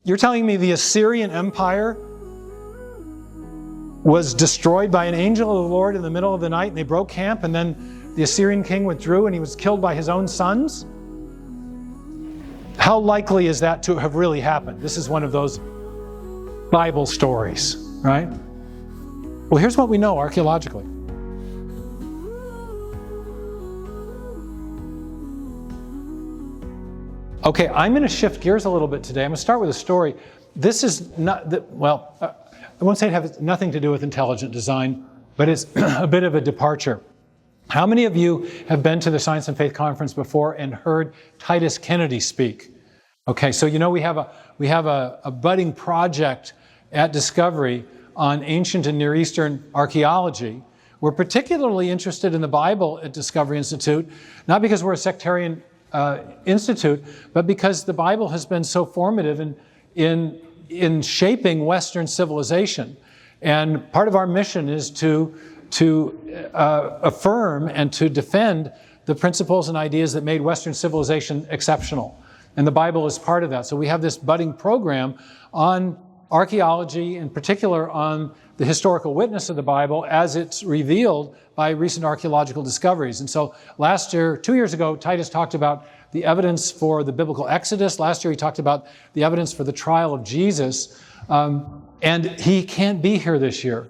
You're telling me the Assyrian Empire was destroyed by an angel of the Lord in the middle of the night, and they broke camp, and then the Assyrian king withdrew and he was killed by his own sons? How likely is that to have really happened? This is one of those Bible stories, right? Well, here's what we know archaeologically. Okay, I'm going to shift gears a little bit today. I'm going to start with a story. This is not, I won't say it has nothing to do with intelligent design, but it's a bit of a departure. How many of you have been to the Science and Faith Conference before and heard Titus Kennedy speak? Okay, so you know we have a budding project at Discovery on ancient and Near Eastern archaeology. We're particularly interested in the Bible at Discovery Institute, not because we're a sectarian institute, but because the Bible has been so formative in shaping Western civilization. And part of our mission is to affirm and to defend the principles and ideas that made Western civilization exceptional. And the Bible is part of that. So we have this budding program on archaeology, in particular on the historical witness of the Bible as it's revealed by recent archaeological discoveries. And so last year, 2 years ago, Titus talked about the evidence for the biblical Exodus. Last year he talked about the evidence for the trial of Jesus. And he can't be here this year.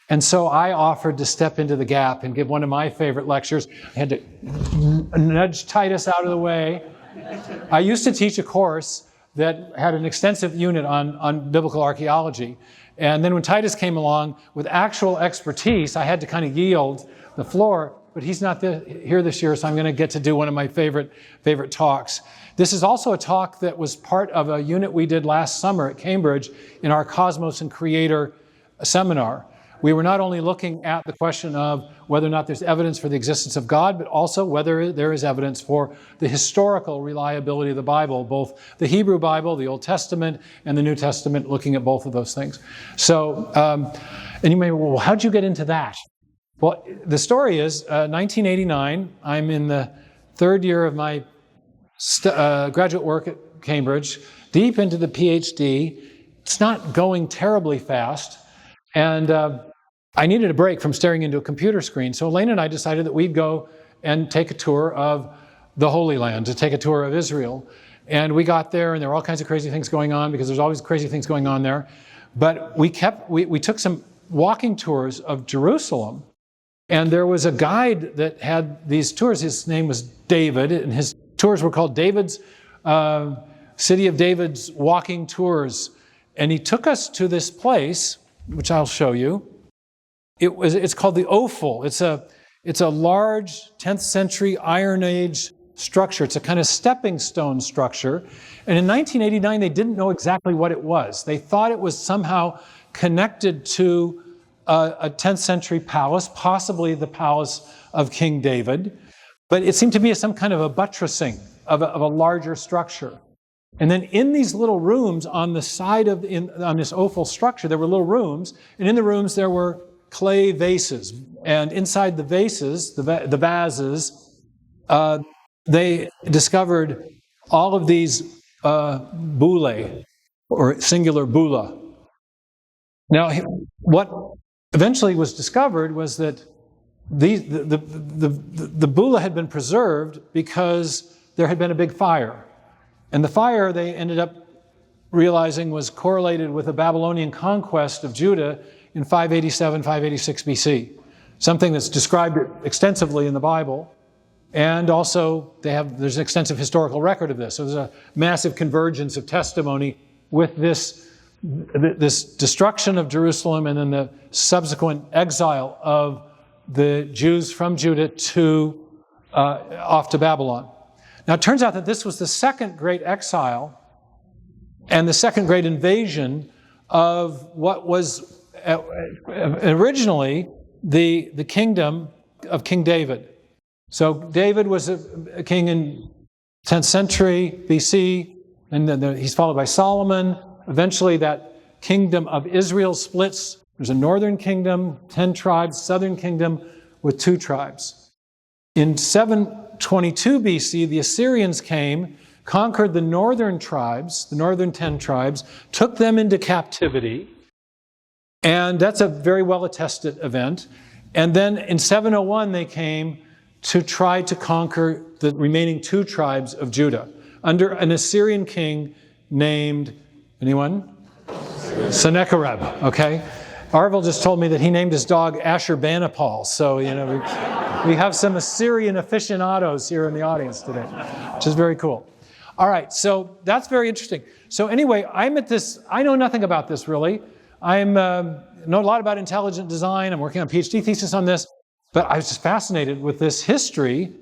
And so I offered to step into the gap and give one of my favorite lectures. I had to nudge Titus out of the way. I used to teach a course that had an extensive unit on biblical archaeology. And then when Titus came along with actual expertise, I had to kind of yield the floor, but he's not here this year, so I'm going to get to do one of my favorite talks. This is also a talk that was part of a unit we did last summer at Cambridge in our Cosmos and Creator seminar. We were not only looking at the question of whether or not there's evidence for the existence of God, but also whether there is evidence for the historical reliability of the Bible, both the Hebrew Bible, the Old Testament, and the New Testament, looking at both of those things. So, and you may, well, how'd you get into that? Well, the story is 1989, I'm in the third year of my graduate work at Cambridge, deep into the PhD. It's not going terribly fast. And I needed a break from staring into a computer screen. So Elaine and I decided that we'd go and take a tour of the Holy Land, to take a tour of Israel. And we got there, and there were all kinds of crazy things going on, because there's always crazy things going on there. But we took some walking tours of Jerusalem. And there was a guide that had these tours. His name was David, and his tours were called David's City of David's Walking Tours. And he took us to this place, which I'll show you. It's called the Ophel. It's a large 10th century Iron Age structure. It's a kind of stepping stone structure. And in 1989, they didn't know exactly what it was. They thought it was somehow connected to a 10th century palace, possibly the palace of King David. But it seemed to be some kind of a buttressing of a larger structure. And then in these little rooms on the side on this Ophel structure, there were little rooms, and in the rooms there were clay vases. And inside the vases, the vases, they discovered all of these bullae, or singular bulla. Now, what eventually was discovered was that the bulla had been preserved because there had been a big fire. And the fire, they ended up realizing, was correlated with the Babylonian conquest of Judah in 587, 586 BC. Something that's described extensively in the Bible. And also, there's an extensive historical record of this. So there's a massive convergence of testimony with this destruction of Jerusalem and then the subsequent exile of the Jews from Judah off to Babylon. Now, it turns out that this was the second great exile and the second great invasion of what was originally the kingdom of King David. So David was a king in 10th century BC, and then he's followed by Solomon. Eventually, that kingdom of Israel splits. There's a northern kingdom, 10 tribes, southern kingdom with 2 tribes. In 722 BC, the Assyrians came conquered the northern tribes, the northern 10 tribes, took them into captivity, and that's a very well-attested event. And then in 701, they came to try to conquer the remaining 2 tribes of Judah under an Assyrian king named, anyone? Sennacherib, okay? Arvel just told me that he named his dog Ashurbanipal, so, you know, we have some Assyrian aficionados here in the audience today, which is very cool. All right, so that's very interesting. So anyway, I'm at this, I know nothing about this really. I know a lot about intelligent design. I'm working on a PhD thesis on this, but I was just fascinated with this history.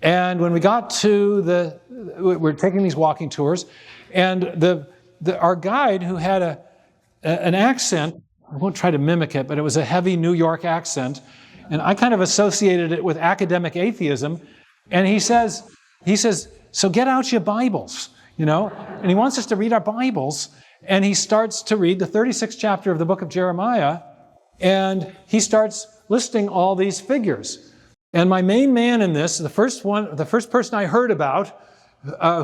And when we got to we're taking these walking tours, and our guide, who had an accent, I won't try to mimic it, but it was a heavy New York accent, and I kind of associated it with academic atheism. And he says, so get out your Bibles, you know? And he wants us to read our Bibles, and he starts to read the 36th chapter of the book of Jeremiah, and he starts listing all these figures. And my main man in this, the first person I heard about,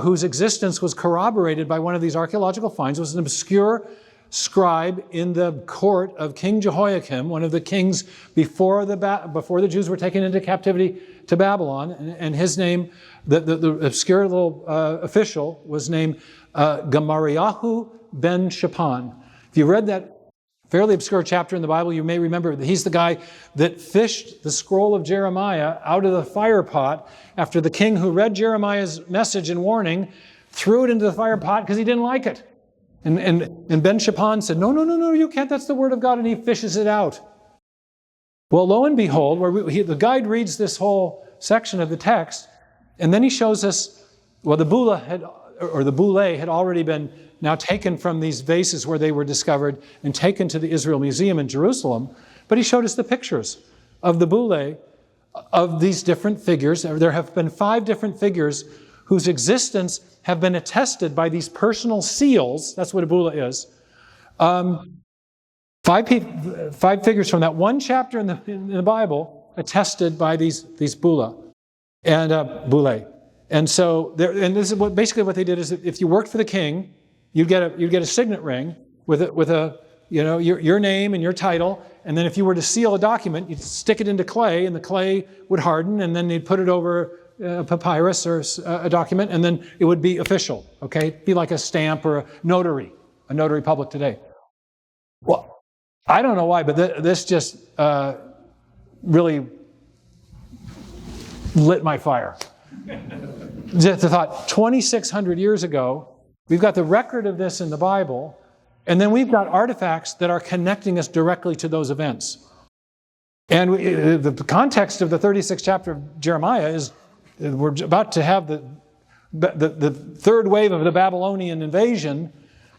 whose existence was corroborated by one of these archaeological finds, was an obscure scribe in the court of King Jehoiakim, one of the kings before the Jews were taken into captivity to Babylon. And his name, the obscure little official, was named Gamaliel ben Shaphan. If you read that fairly obscure chapter in the Bible, you may remember that he's the guy that fished the scroll of Jeremiah out of the fire pot after the king who read Jeremiah's message and warning threw it into the fire pot because he didn't like it. And Ben Shaphan said, no, you can't, that's the word of God, and he fishes it out. Well, lo and behold, the guide reads this whole section of the text, and then he shows us, well, the boule had already been now taken from these vases where they were discovered and taken to the Israel Museum in Jerusalem, but he showed us the pictures of the boule of these different figures. There have been 5 different figures whose existence have been attested by these personal seals. That's what a boule is. 5 figures from that one chapter in the Bible attested by these boule. And so this is basically what they did is that if you worked for the king, you'd get a signet ring with your name and your title, and then if you were to seal a document, you'd stick it into clay, and the clay would harden, and then they'd put it over a papyrus or a document, and then it would be official, okay? It'd be like a stamp or a notary public today. Well, I don't know why, but this just really lit my fire. Just the thought, 2,600 years ago, we've got the record of this in the Bible, and then we've got artifacts that are connecting us directly to those events. And the context of the 36th chapter of Jeremiah is we're about to have the third wave of the Babylonian invasion,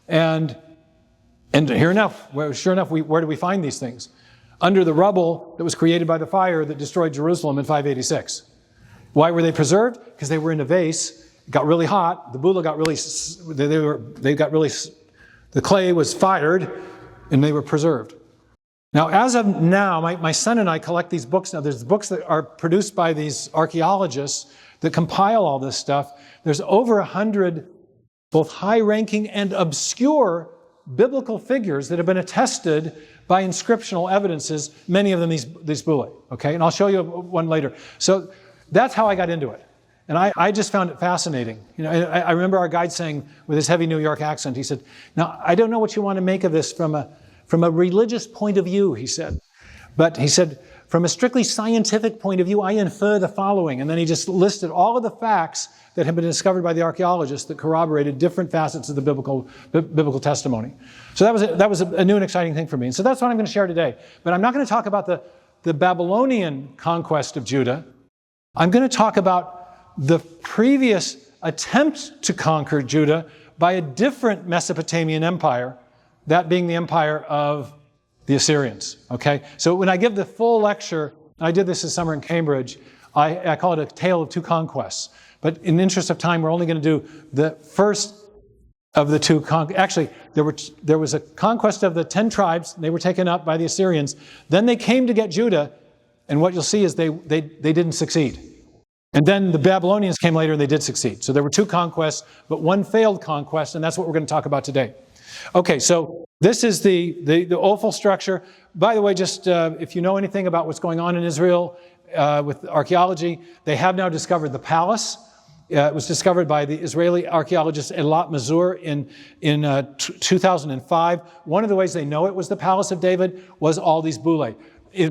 and sure enough, where do we find these things? Under the rubble that was created by the fire that destroyed Jerusalem in 586. Why were they preserved? Because they were in a vase. It got really hot. The boule got really, the clay was fired, and they were preserved. Now, as of now, my son and I collect these books now. There's books that are produced by these archaeologists that compile all this stuff. There's over 100 both high-ranking and obscure biblical figures that have been attested by inscriptional evidences, many of them these bullae, okay? And I'll show you one later. So that's how I got into it. And I just found it fascinating. You know, I remember our guide saying, with his heavy New York accent, he said, now, I don't know what you want to make of this from a religious point of view, he said. But he said, from a strictly scientific point of view, I infer the following. And then he just listed all of the facts that have been discovered by the archaeologists that corroborated different facets of the biblical testimony. So that was a new and exciting thing for me. And so that's what I'm going to share today. But I'm not going to talk about the Babylonian conquest of Judah. I'm going to talk about the previous attempt to conquer Judah by a different Mesopotamian empire, that being the empire of the Assyrians, okay? So when I give the full lecture, I did this this summer in Cambridge, I call it a tale of 2 conquests. But in the interest of time, we're only going to do the first of the 2 Actually, there was a conquest of the 10 tribes. They were taken up by the Assyrians. Then they came to get Judah, and what you'll see is they didn't succeed. And then the Babylonians came later and they did succeed. So there were two conquests, but one failed conquest, and that's what we're going to talk about today. Okay, so this is the Ophel structure. By the way, just if you know anything about what's going on in Israel with archaeology, they have now discovered the palace. It was discovered by the Israeli archaeologist Elat Mazur in 2005. One of the ways they know it was the Palace of David was all these bullae.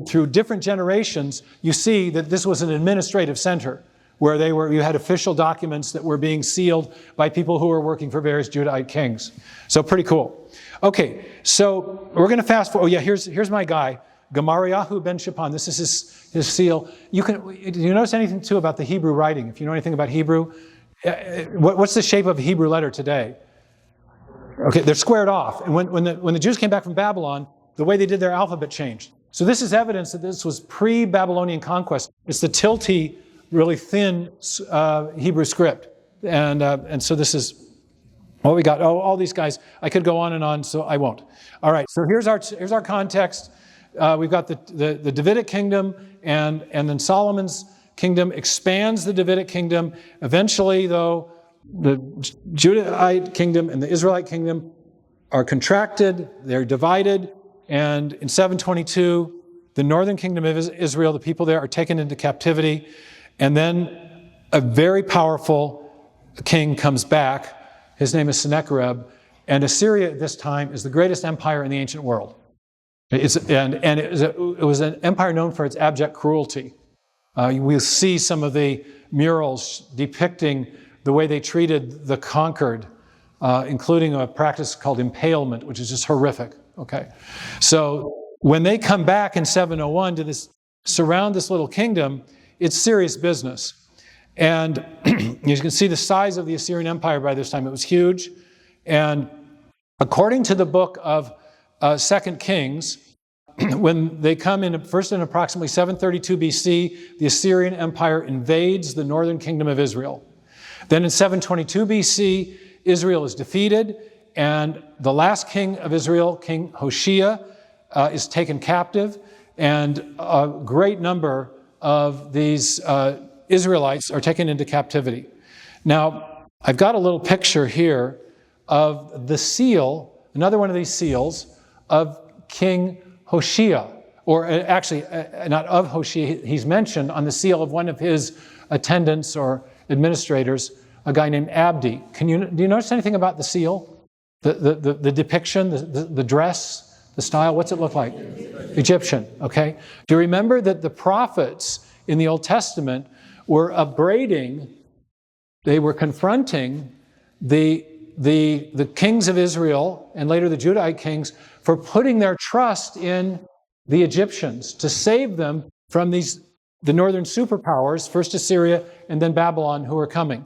Through different generations, you see that this was an administrative center where you had official documents that were being sealed by people who were working for various Judahite kings. So pretty cool. Okay, so we're going to fast forward. Oh yeah, here's my guy, Gemariyahu ben Shaphan. This is his seal. Do you notice anything too about the Hebrew writing? If you know anything about Hebrew, what's the shape of a Hebrew letter today? Okay, they're squared off. And when the Jews came back from Babylon, the way they did their alphabet changed. So this is evidence that this was pre-Babylonian conquest. It's the tilty, really thin Hebrew script. And so this is what we got. Oh, all these guys. I could go on and on, so I won't. All right, so here's our context. We've got the Davidic kingdom, and then Solomon's kingdom expands the Davidic kingdom. Eventually, though, the Judahite kingdom and the Israelite kingdom are contracted, they're divided, and in 722, the northern kingdom of Israel, the people there are taken into captivity, and then a very powerful king comes back. His name is Sennacherib, and Assyria at this time is the greatest empire in the ancient world. It was an empire known for its abject cruelty. We'll see some of the murals depicting the way they treated the conquered, including a practice called impalement, which is just horrific. Okay, so when they come back in 701 to surround this little kingdom, it's serious business. And you can see the size of the Assyrian Empire by this time. It was huge. And according to the book of 2 Kings, when they come in, first in approximately 732 BC, the Assyrian Empire invades the northern kingdom of Israel. Then in 722 BC, Israel is defeated, and the last king of Israel, King Hoshea, is taken captive, and a great number of these Israelites are taken into captivity. Now, I've got a little picture here of the seal, another one of these seals, of King Hoshea, or actually not of Hoshea, he's mentioned on the seal of one of his attendants or administrators, a guy named Abdi. Do you notice anything about the seal? The depiction, the dress, the style, what's it look like? Egyptian, okay? Do you remember that the prophets in the Old Testament were upbraiding, they were confronting the kings of Israel and later the Judahite kings for putting their trust in the Egyptians to save them from the northern superpowers, first Assyria and then Babylon, who were coming.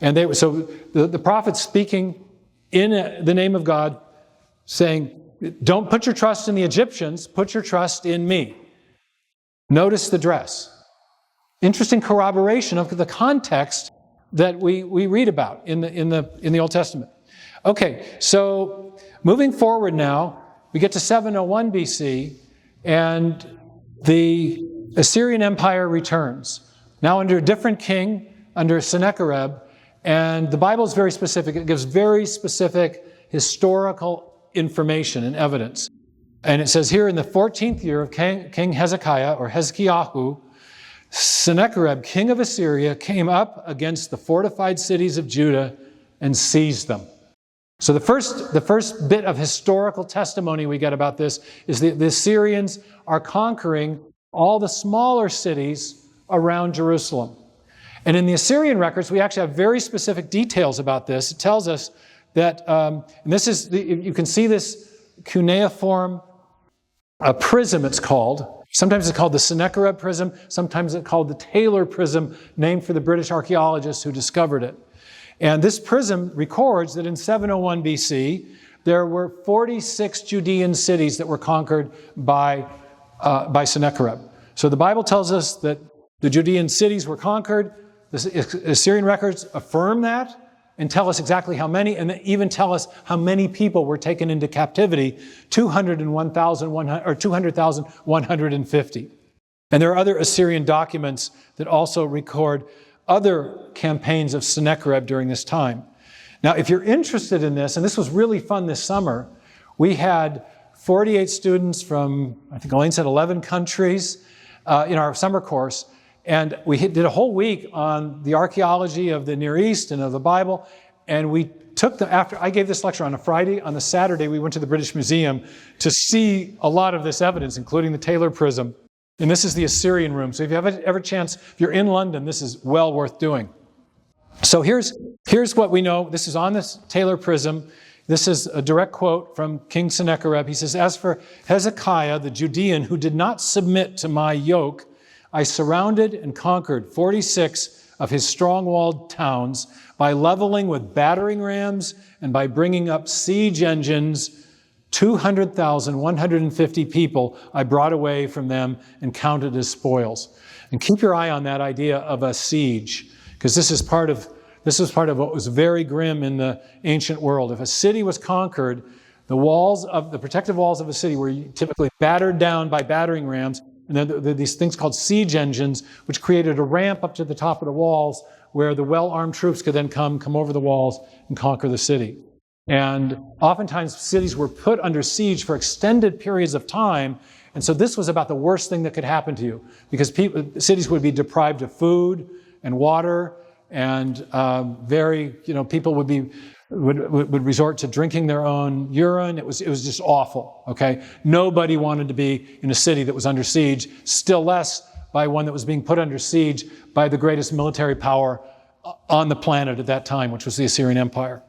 And the prophets speaking in the name of God, saying, don't put your trust in the Egyptians, put your trust in me. Notice the dress. Interesting corroboration of the context that we read about in the Old Testament. Okay, so moving forward now, we get to 701 BC, and the Assyrian Empire returns. Now under a different king, under Sennacherib, and the Bible is very specific. It gives very specific historical information and evidence. And it says here in the 14th year of King Hezekiah, or Hezekiahu, Sennacherib, king of Assyria, came up against the fortified cities of Judah and seized them. So the first bit of historical testimony we get about this is the Assyrians are conquering all the smaller cities around Jerusalem. And in the Assyrian records, we actually have very specific details about this. It tells us that, and this is, you can see this cuneiform prism, it's called. Sometimes it's called the Sennacherib prism. Sometimes it's called the Taylor prism, named for the British archaeologist who discovered it. And this prism records that in 701 BC, there were 46 Judean cities that were conquered by Sennacherib. So the Bible tells us that the Judean cities were conquered. The Assyrian records affirm that and tell us exactly how many, and even tell us how many people were taken into captivity, 201,150. And there are other Assyrian documents that also record other campaigns of Sennacherib during this time. Now, if you're interested in this, and this was really fun this summer, we had 48 students from, I think Elaine said 11 countries in our summer course. And we did a whole week on the archaeology of the Near East and of the Bible. And we took them after I gave this lecture on a Friday. On the Saturday, we went to the British Museum to see a lot of this evidence, including the Taylor Prism. And this is the Assyrian room. So if you have ever chance, if you're in London, this is well worth doing. So here's what we know. This is on this Taylor Prism. This is a direct quote from King Sennacherib. He says, "As for Hezekiah, the Judean, who did not submit to my yoke, I surrounded and conquered 46 of his strong-walled towns by leveling with battering rams and by bringing up siege engines. 200,150 people I brought away from them and counted as spoils." And keep your eye on that idea of a siege, because this is part of what was very grim in the ancient world. If a city was conquered, the protective walls of a city were typically battered down by battering rams, and then there are these things called siege engines, which created a ramp up to the top of the walls where the well-armed troops could then come over the walls and conquer the city. And oftentimes cities were put under siege for extended periods of time. And so this was about the worst thing that could happen to you, because cities would be deprived of food and water, and people would resort to drinking their own urine. It was just awful. Okay, nobody wanted to be in a city that was under siege, still less by one that was being put under siege by the greatest military power on the planet at that time, which was the Assyrian Empire.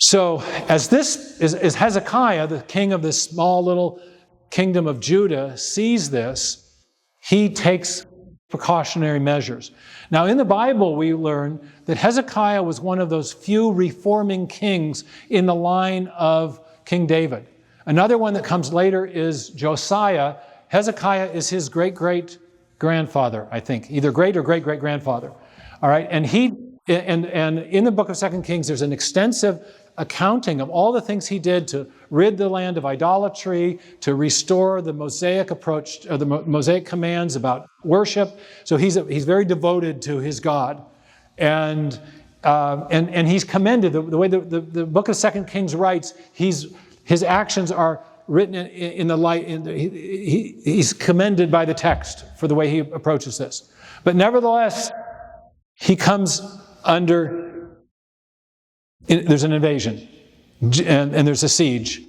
So as Hezekiah, the king of this small little kingdom of Judah, sees this, he takes precautionary measures. Now, in the Bible, we learn that Hezekiah was one of those few reforming kings in the line of King David. Another one that comes later is Josiah. Hezekiah is his great-great-grandfather, I think, either great or great-great-grandfather. All right, and in the book of 2 Kings, there's an extensive accounting of all the things he did to rid the land of idolatry, to restore the Mosaic approach, or the Mosaic commands about worship. So he's very devoted to his God, and he's commended the way the book of 2 Kings writes. His actions are written in the light. He's commended by the text for the way he approaches this. But nevertheless, he comes under. There's an invasion, and there's a siege.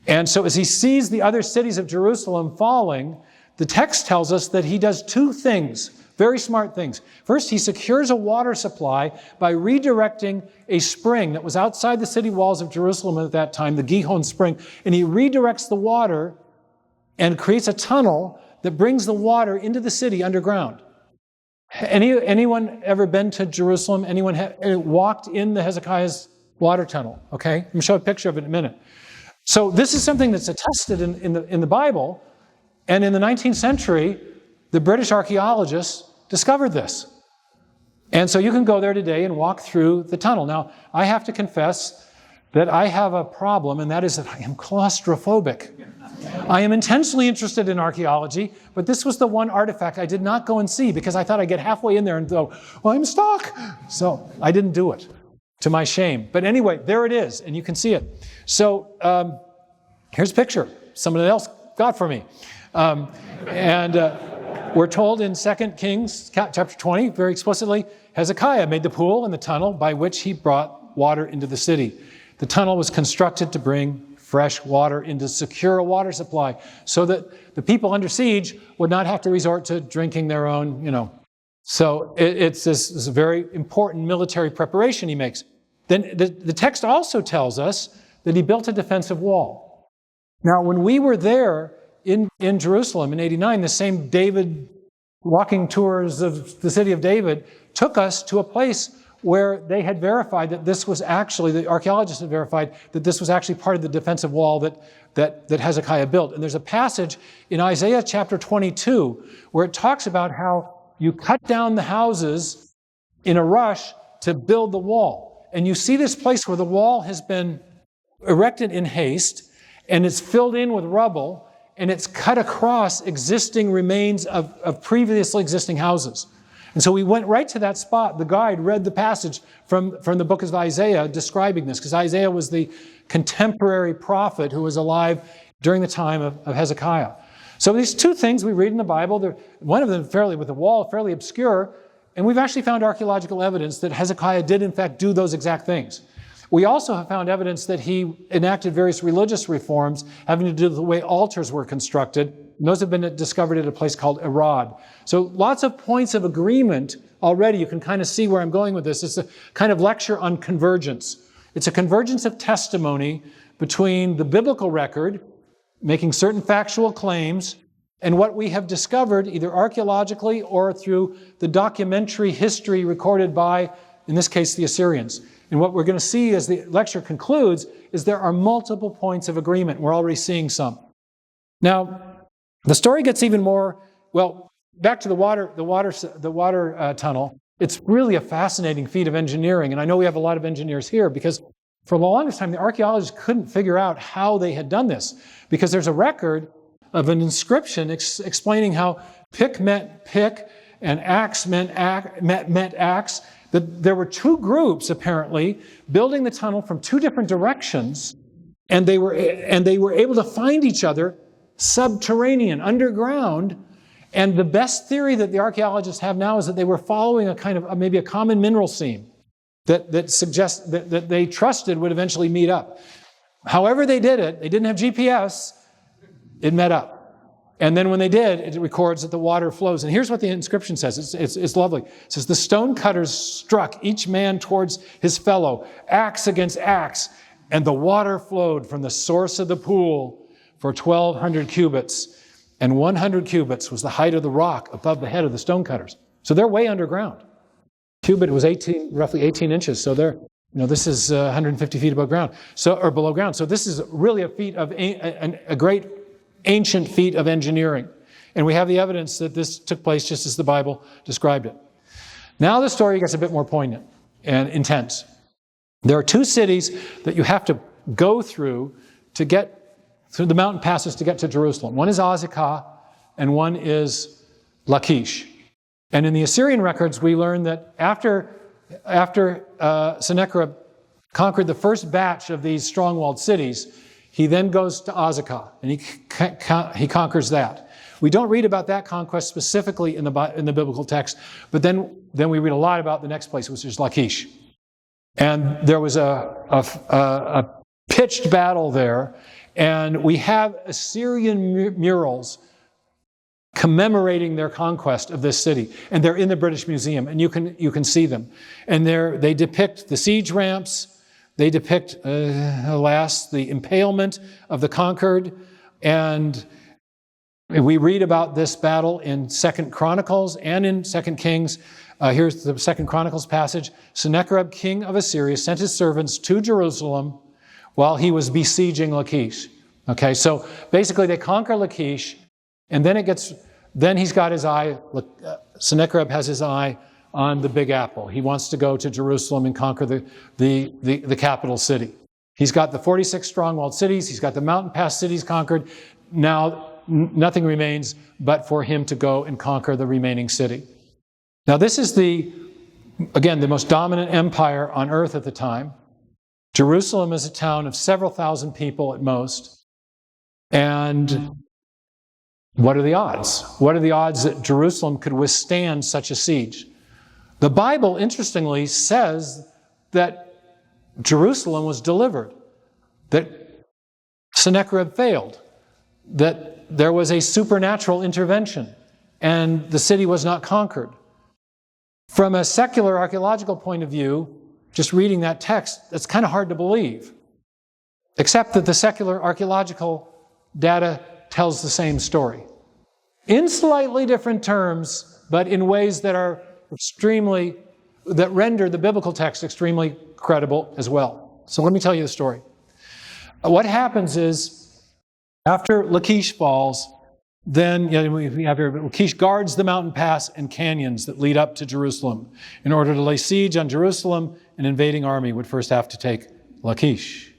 And so as he sees the other cities of Jerusalem falling, the text tells us that he does two things, very smart things. First, he secures a water supply by redirecting a spring that was outside the city walls of Jerusalem at that time, the Gihon Spring, and he redirects the water and creates a tunnel that brings the water into the city underground. Anyone ever been to Jerusalem? Anyone walked in the Hezekiah's water tunnel? Okay, I'm going to show a picture of it in a minute. So this is something that's attested in the Bible, and in the 19th century, the British archaeologists discovered this. And so you can go there today and walk through the tunnel. Now, I have to confess that I have a problem, and that is that I am claustrophobic. I am intensely interested in archaeology, but this was the one artifact I did not go and see because I thought I'd get halfway in there and go, well, I'm stuck. So I didn't do it, to my shame. But anyway, there it is, and you can see it. So here's a picture somebody else got for me. We're told in 2 Kings chapter 20, very explicitly, Hezekiah made the pool and the tunnel by which he brought water into the city. The tunnel was constructed to bring fresh water in, to secure a water supply so that the people under siege would not have to resort to drinking their own, So it's this very important military preparation he makes. Then the text also tells us that he built a defensive wall. Now, when we were there in Jerusalem in 89, the same David walking tours of the city of David took us to a place where they had verified that this was actually, the archaeologists had verified that this was actually part of the defensive wall that Hezekiah built. And there's a passage in Isaiah chapter 22 where it talks about how you cut down the houses in a rush to build the wall. And you see this place where the wall has been erected in haste, and it's filled in with rubble, and it's cut across existing remains of previously existing houses. And so we went right to that spot. The guide read the passage from the book of Isaiah describing this, because Isaiah was the contemporary prophet who was alive during the time of Hezekiah. So these two things we read in the Bible, one of them fairly with a wall, fairly obscure, and we've actually found archaeological evidence that Hezekiah did in fact do those exact things. We also have found evidence that he enacted various religious reforms having to do with the way altars were constructed. And those have been discovered at a place called Arad. So lots of points of agreement already. You can kind of see where I'm going with this. It's a kind of lecture on convergence. It's a convergence of testimony between the biblical record, making certain factual claims, and what we have discovered either archaeologically or through the documentary history recorded by, in this case, the Assyrians. And what we're going to see as the lecture concludes is there are multiple points of agreement. We're already seeing some. Now, the story gets even more, well, back to the water tunnel. It's really a fascinating feat of engineering. And I know we have a lot of engineers here because for the longest time, the archaeologists couldn't figure out how they had done this, because there's a record of an inscription explaining how pick meant pick and axe meant axe. That there were two groups, apparently, building the tunnel from two different directions, and they were able to find each other subterranean, underground. And the best theory that the archaeologists have now is that they were following a kind of maybe a common mineral seam that suggests that they trusted would eventually meet up. However they did it, they didn't have GPS, it met up. And then when they did, it records that the water flows. And here's what the inscription says. It's lovely. It says, the stone cutters struck each man towards his fellow, axe against axe, and the water flowed from the source of the pool for 1,200 cubits. And 100 cubits was the height of the rock above the head of the stone cutters. So they're way underground. Cubit was roughly 18 inches. So this is 150 feet above ground, or below ground. So this is really a feat of a great ancient feat of engineering. And we have the evidence that this took place just as the Bible described it. Now the story gets a bit more poignant and intense. There are two cities that you have to go through to get through the mountain passes to get to Jerusalem. One is Azekah and one is Lachish. And in the Assyrian records, we learn that after Sennacherib conquered the first batch of these strong-walled cities, he then goes to Azekah, and he conquers that. We don't read about that conquest specifically in the biblical text, but then we read a lot about the next place, which is Lachish. And there was a pitched battle there, and we have Assyrian murals commemorating their conquest of this city. And they're in the British Museum, and you can see them. And they depict the siege ramps. They depict, alas, the impalement of the conquered. And we read about this battle in 2 Chronicles and in 2 Kings. Here's the 2 Chronicles passage. Sennacherib, king of Assyria, sent his servants to Jerusalem while he was besieging Lachish. Okay, so basically they conquer Lachish, and then he's got his eye, Sennacherib has his eye on the Big Apple. He wants to go to Jerusalem and conquer the capital city. He's got the 46 strong-walled cities. He's got the mountain pass cities conquered. Now, nothing remains but for him to go and conquer the remaining city. Now, this is the most dominant empire on earth at the time. Jerusalem is a town of several thousand people at most. And what are the odds? What are the odds that Jerusalem could withstand such a siege? The Bible, interestingly, says that Jerusalem was delivered, that Sennacherib failed, that there was a supernatural intervention, and the city was not conquered. From a secular archaeological point of view, just reading that text, that's kind of hard to believe, except that the secular archaeological data tells the same story. In slightly different terms, but in ways that render the biblical text extremely credible as well. So let me tell you the story. What happens is, after Lachish falls, then we have here, Lachish guards the mountain pass and canyons that lead up to Jerusalem. In order to lay siege on Jerusalem, an invading army would first have to take Lachish.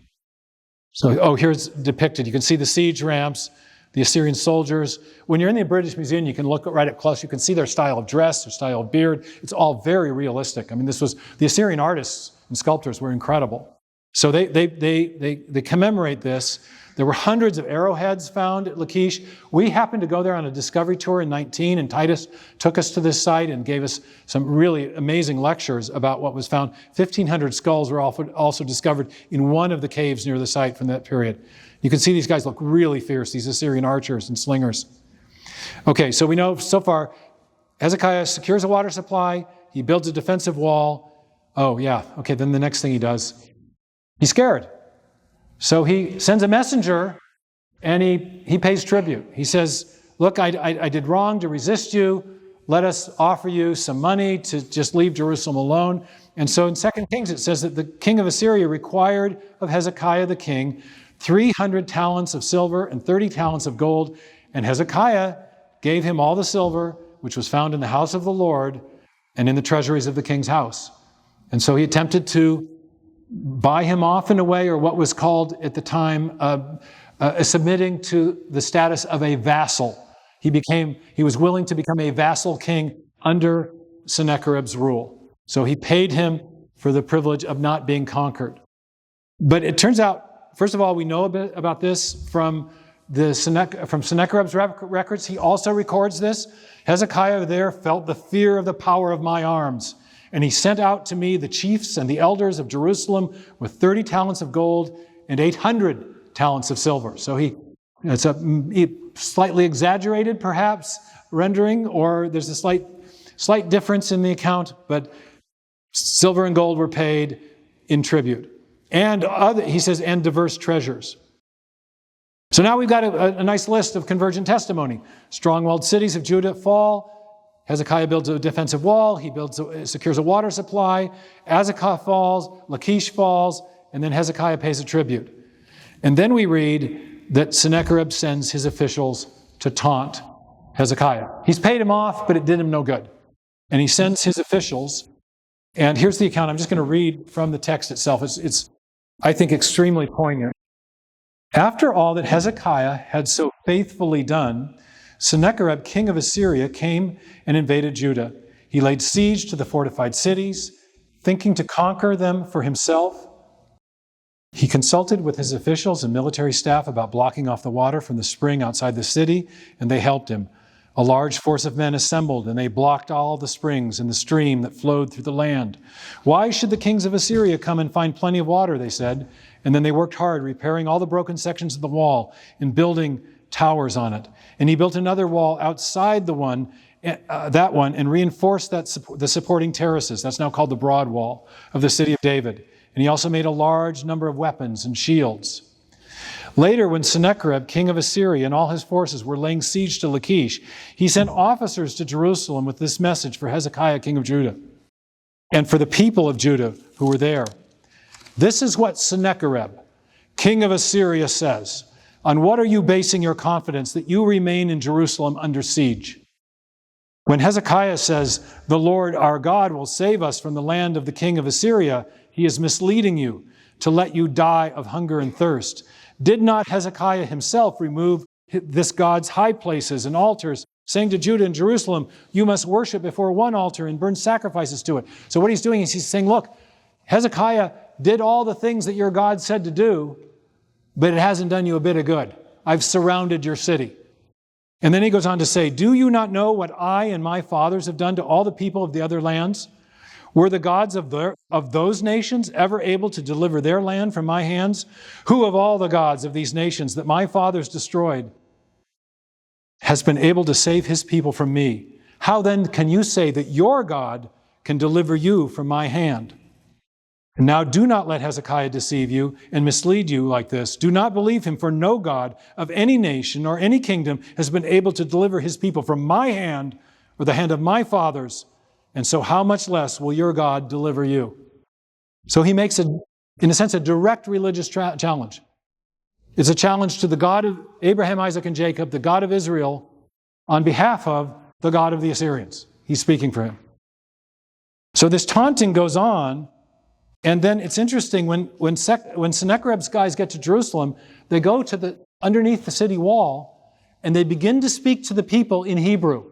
So, here's depicted. You can see the siege ramps. the Assyrian soldiers. When you're in the British Museum, you can look right up close. You can see their style of dress, their style of beard. It's all very realistic. I mean, the Assyrian artists and sculptors were incredible. So they commemorate this. There were hundreds of arrowheads found at Lachish. We happened to go there on a discovery tour in 19, and Titus took us to this site and gave us some really amazing lectures about what was found. 1,500 skulls were also discovered in one of the caves near the site from that period. You can see these guys look really fierce, these Assyrian archers and slingers. Okay, so we know so far, Hezekiah secures a water supply, he builds a defensive wall. Oh yeah, okay, then the next thing he does, he's scared. So he sends a messenger and he pays tribute. He says, look, I did wrong to resist you. Let us offer you some money to just leave Jerusalem alone. And so in 2 Kings it says that the king of Assyria required of Hezekiah the king 300 talents of silver and 30 talents of gold. And Hezekiah gave him all the silver which was found in the house of the Lord and in the treasuries of the king's house. And so he attempted to buy him off in a way, or what was called at the time submitting to the status of a vassal. He was willing to become a vassal king under Sennacherib's rule. So he paid him for the privilege of not being conquered. But it turns out, first of all, we know a bit about this from Sennacherib's records. He also records this. Hezekiah there felt the fear of the power of my arms. And he sent out to me the chiefs and the elders of Jerusalem with 30 talents of gold and 800 talents of silver. So it's a slightly exaggerated, perhaps, rendering, or there's a slight difference in the account, but silver and gold were paid in tribute. And he says, and diverse treasures. So now we've got a nice list of convergent testimony. Strong-walled cities of Judah fall. Hezekiah builds a defensive wall. He secures a water supply. Azekah falls. Lachish falls. And then Hezekiah pays a tribute. And then we read that Sennacherib sends his officials to taunt Hezekiah. He's paid him off, but it did him no good. And he sends his officials. And here's the account. I'm just going to read from the text itself. It's I think, extremely poignant. After all that Hezekiah had so faithfully done, Sennacherib, king of Assyria, came and invaded Judah. He laid siege to the fortified cities, thinking to conquer them for himself. He consulted with his officials and military staff about blocking off the water from the spring outside the city, and they helped him. A large force of men assembled, and they blocked all the springs and the stream that flowed through the land. Why should the kings of Assyria come and find plenty of water, they said. And then they worked hard, repairing all the broken sections of the wall and building towers on it. And he built another wall outside that one, and reinforced the supporting terraces. That's now called the broad wall of the city of David. And he also made a large number of weapons and shields. Later, when Sennacherib, king of Assyria, and all his forces were laying siege to Lachish, he sent officers to Jerusalem with this message for Hezekiah, king of Judah, and for the people of Judah who were there. This is what Sennacherib, king of Assyria, says. On what are you basing your confidence that you remain in Jerusalem under siege? When Hezekiah says, the Lord our God will save us from the land of the king of Assyria, he is misleading you to let you die of hunger and thirst. Did not Hezekiah himself remove this God's high places and altars, saying to Judah and Jerusalem, you must worship before one altar and burn sacrifices to it? So what he's doing is he's saying, look, Hezekiah did all the things that your God said to do, but it hasn't done you a bit of good. I've surrounded your city. And then he goes on to say, do you not know what I and my fathers have done to all the people of the other lands? Were the gods of those nations ever able to deliver their land from my hands? Who of all the gods of these nations that my fathers destroyed has been able to save his people from me? How then can you say that your God can deliver you from my hand? And now do not let Hezekiah deceive you and mislead you like this. Do not believe him, for no God of any nation or any kingdom has been able to deliver his people from my hand or the hand of my fathers. And so how much less will your God deliver you? So he makes, in a sense, a direct religious challenge. It's a challenge to the God of Abraham, Isaac, and Jacob, the God of Israel, on behalf of the God of the Assyrians. He's speaking for him. So this taunting goes on, and then it's interesting, when Sennacherib's guys get to Jerusalem, they go to underneath the city wall, and they begin to speak to the people in Hebrew.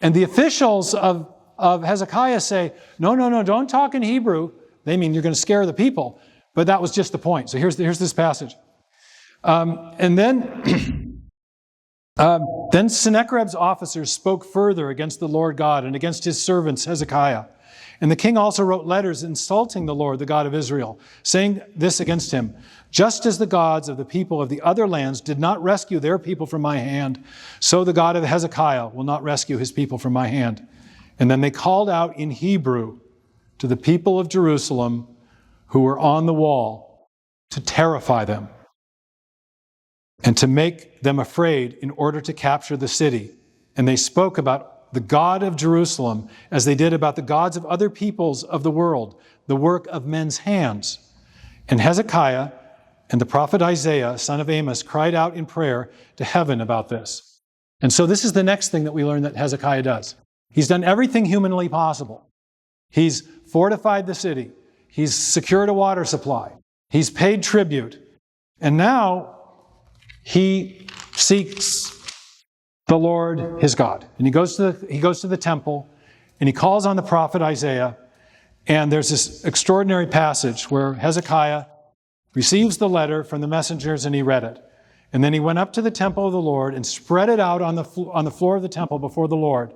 And the officials of Hezekiah say, no, don't talk in Hebrew. They mean you're going to scare the people. But that was just the point. So here's this passage. And then Sennacherib's officers spoke further against the Lord God and against his servants Hezekiah. And the king also wrote letters insulting the Lord, the God of Israel, saying this against him: just as the gods of the people of the other lands did not rescue their people from my hand, so the God of Hezekiah will not rescue his people from my hand. And then they called out in Hebrew to the people of Jerusalem who were on the wall to terrify them and to make them afraid in order to capture the city. And they spoke about the God of Jerusalem as they did about the gods of other peoples of the world, the work of men's hands. And Hezekiah and the prophet Isaiah, son of Amos, cried out in prayer to heaven about this. And so this is the next thing that we learn that Hezekiah does. He's done everything humanly possible. He's fortified the city. He's secured a water supply. He's paid tribute. And now he seeks the Lord his God. And he goes to the temple and he calls on the prophet Isaiah. And there's this extraordinary passage where Hezekiah receives the letter from the messengers and he read it. And then he went up to the temple of the Lord and spread it out on the floor of the temple before the Lord.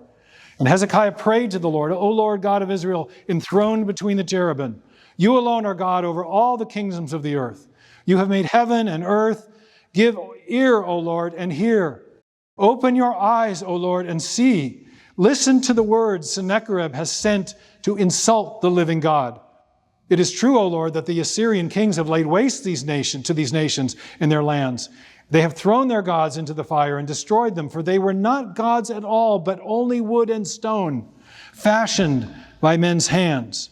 And Hezekiah prayed to the Lord, O Lord God of Israel, enthroned between the cherubim, you alone are God over all the kingdoms of the earth. You have made heaven and earth. Give ear, O Lord, and hear. Open your eyes, O Lord, and see. Listen to the words Sennacherib has sent to insult the living God. It is true, O Lord, that the Assyrian kings have laid waste to these nations and their lands. They have thrown their gods into the fire and destroyed them, for they were not gods at all, but only wood and stone, fashioned by men's hands.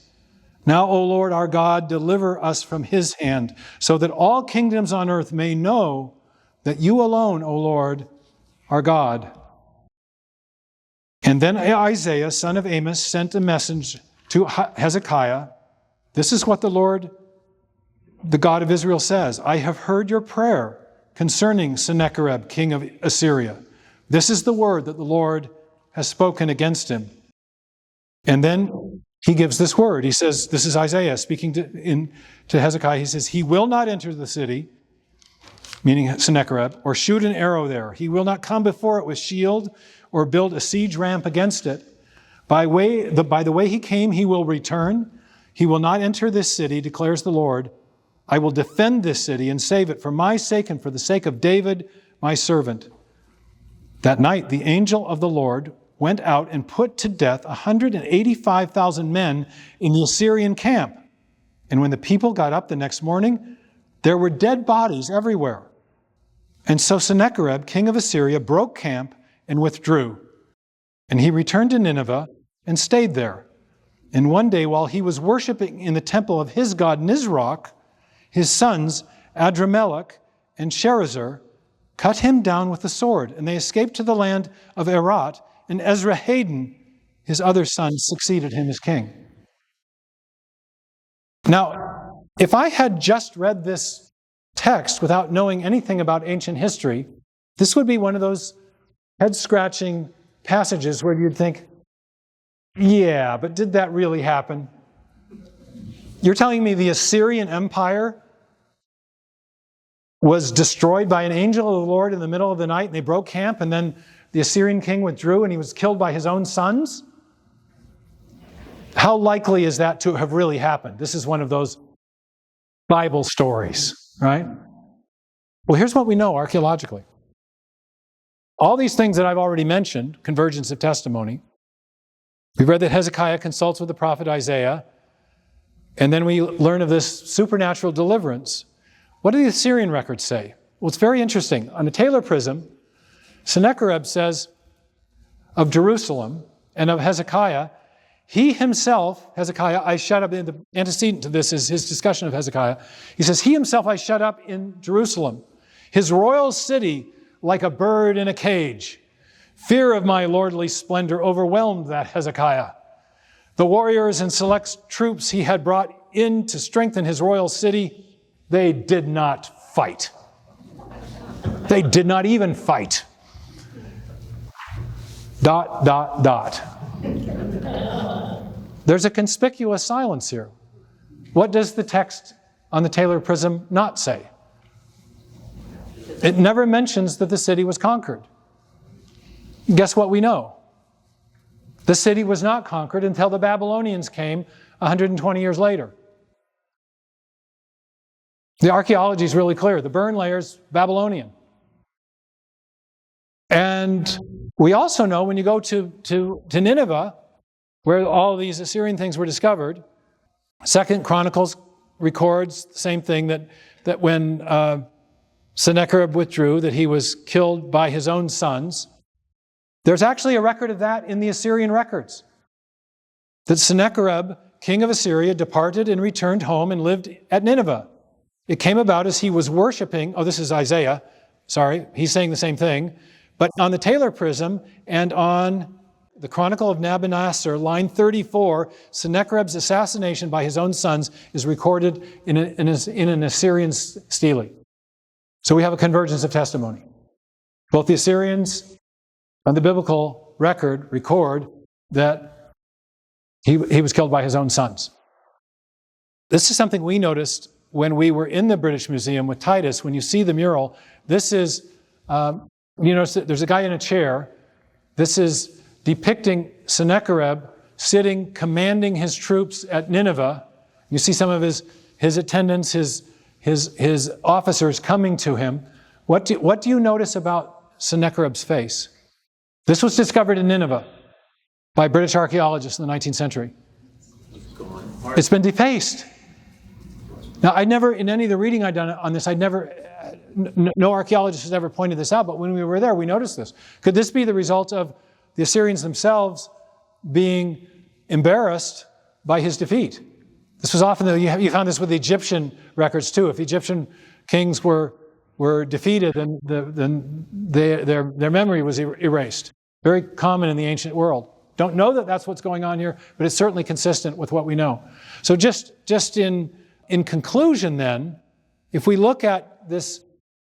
Now, O Lord our God, deliver us from his hand, so that all kingdoms on earth may know that you alone, O Lord, are God. And then Isaiah, son of Amos, sent a message to Hezekiah. This is what the Lord, the God of Israel, says. I have heard your prayer concerning Sennacherib, king of Assyria. This is the word that the Lord has spoken against him. And then he gives this word. He says, this is Isaiah speaking to Hezekiah. He says, he will not enter the city, meaning Sennacherib, or shoot an arrow there. He will not come before it with shield or build a siege ramp against it. By the way he came, he will return. He will not enter this city, declares the Lord. I will defend this city and save it for my sake and for the sake of David, my servant. That night, the angel of the Lord went out and put to death 185,000 men in the Assyrian camp. And when the people got up the next morning, there were dead bodies everywhere. And so Sennacherib, king of Assyria, broke camp and withdrew. And he returned to Nineveh and stayed there. And one day, while he was worshiping in the temple of his god Nisroch, his sons, Adramelech and Sherezer, cut him down with the sword, and they escaped to the land of Erat, and Esarhaddon, his other son, succeeded him as king. Now, if I had just read this text without knowing anything about ancient history, this would be one of those head-scratching passages where you'd think, yeah, but did that really happen? You're telling me the Assyrian Empire was destroyed by an angel of the Lord in the middle of the night, and they broke camp, and then the Assyrian king withdrew, and he was killed by his own sons? How likely is that to have really happened? This is one of those Bible stories, right? Well, here's what we know archaeologically. All these things that I've already mentioned, convergence of testimony. We read that Hezekiah consults with the prophet Isaiah, and then we learn of this supernatural deliverance. What do the Assyrian records say? Well, it's very interesting. On the Taylor prism, Sennacherib says of Jerusalem and of Hezekiah, he himself, Hezekiah, I shut up, the antecedent to this is his discussion of Hezekiah. He says, he himself I shut up in Jerusalem, his royal city like a bird in a cage. Fear of my lordly splendor overwhelmed that Hezekiah. The warriors and select troops he had brought in to strengthen his royal city, they did not fight. They did not even fight. There's a conspicuous silence here. What does the text on the Taylor Prism not say? It never mentions that the city was conquered. Guess what we know? The city was not conquered until the Babylonians came 120 years later. The archaeology is really clear. The burn layer's Babylonian. And we also know when you go to Nineveh, where all these Assyrian things were discovered, 2 Chronicles records the same thing, that when Sennacherib withdrew, that he was killed by his own sons. There's actually a record of that in the Assyrian records. That Sennacherib, king of Assyria, departed and returned home and lived at Nineveh. It came about as he was worshiping, this is Isaiah, sorry, he's saying the same thing, but on the Taylor Prism and on the Chronicle of Nabonassar, line 34, Sennacherib's assassination by his own sons is recorded in an Assyrian stele. So we have a convergence of testimony. Both the Assyrians and the biblical record record that he was killed by his own sons. This is something we noticed when we were in the British Museum with Titus. When you see the mural, this is, you notice that there's a guy in a chair. This is depicting Sennacherib sitting, commanding his troops at Nineveh. You see some of his attendants, his officers coming to him. What do you notice about Sennacherib's face? This was discovered in Nineveh by British archaeologists in the 19th century. It's been defaced. Now, I never, in any of the reading I've done on this, no archaeologist has ever pointed this out, but when we were there, we noticed this. Could this be the result of the Assyrians themselves being embarrassed by his defeat? This was often, you found this with the Egyptian records too. If Egyptian kings were defeated, then their memory was erased. Very common in the ancient world. Don't know that that's what's going on here, but it's certainly consistent with what we know. So just in conclusion then, if we look at this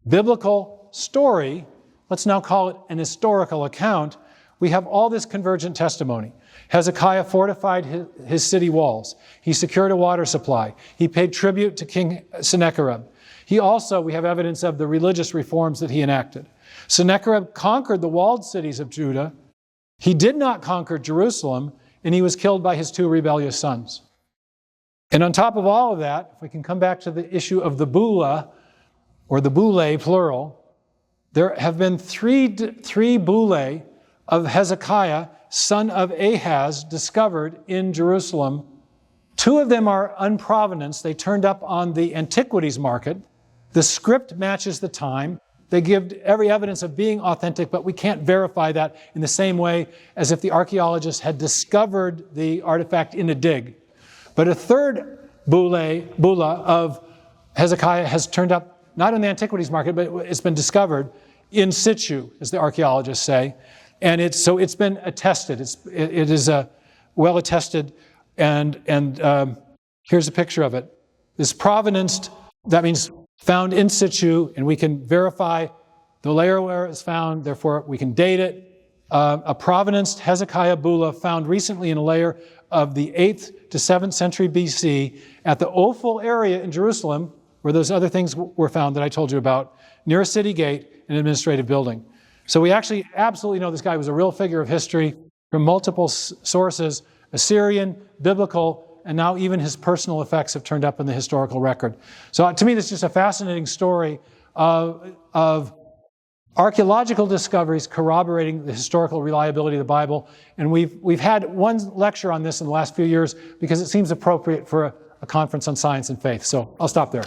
biblical story, let's now call it an historical account, we have all this convergent testimony. Hezekiah fortified his city walls. He secured a water supply. He paid tribute to King Sennacherib. We have evidence of the religious reforms that he enacted. Sennacherib conquered the walled cities of Judah. He did not conquer Jerusalem, and he was killed by his two rebellious sons. And on top of all of that, if we can come back to the issue of the bula, or the boule, plural, there have been three boule of Hezekiah, son of Ahaz, discovered in Jerusalem. Two of them are unprovenanced. They turned up on the antiquities market. The script matches the time. They give every evidence of being authentic, but we can't verify that in the same way as if the archaeologists had discovered the artifact in a dig. But a third bula of Hezekiah has turned up, not in the antiquities market, but it's been discovered in situ, as the archaeologists say. And it's been attested. It is well attested, and here's a picture of it. This provenanced, that means found in situ, and we can verify the layer where it's found, therefore we can date it. A provenanced Hezekiah bula found recently in a layer of the 8th to 7th century BC at the Ophel area in Jerusalem, where those other things were found that I told you about, near a city gate, an administrative building. So we actually absolutely know this guy was a real figure of history from multiple sources, Assyrian, biblical, and now even his personal effects have turned up in the historical record. So to me, this is just a fascinating story of archaeological discoveries corroborating the historical reliability of the Bible. And we've had one lecture on this in the last few years because it seems appropriate for a conference on science and faith. So I'll stop there.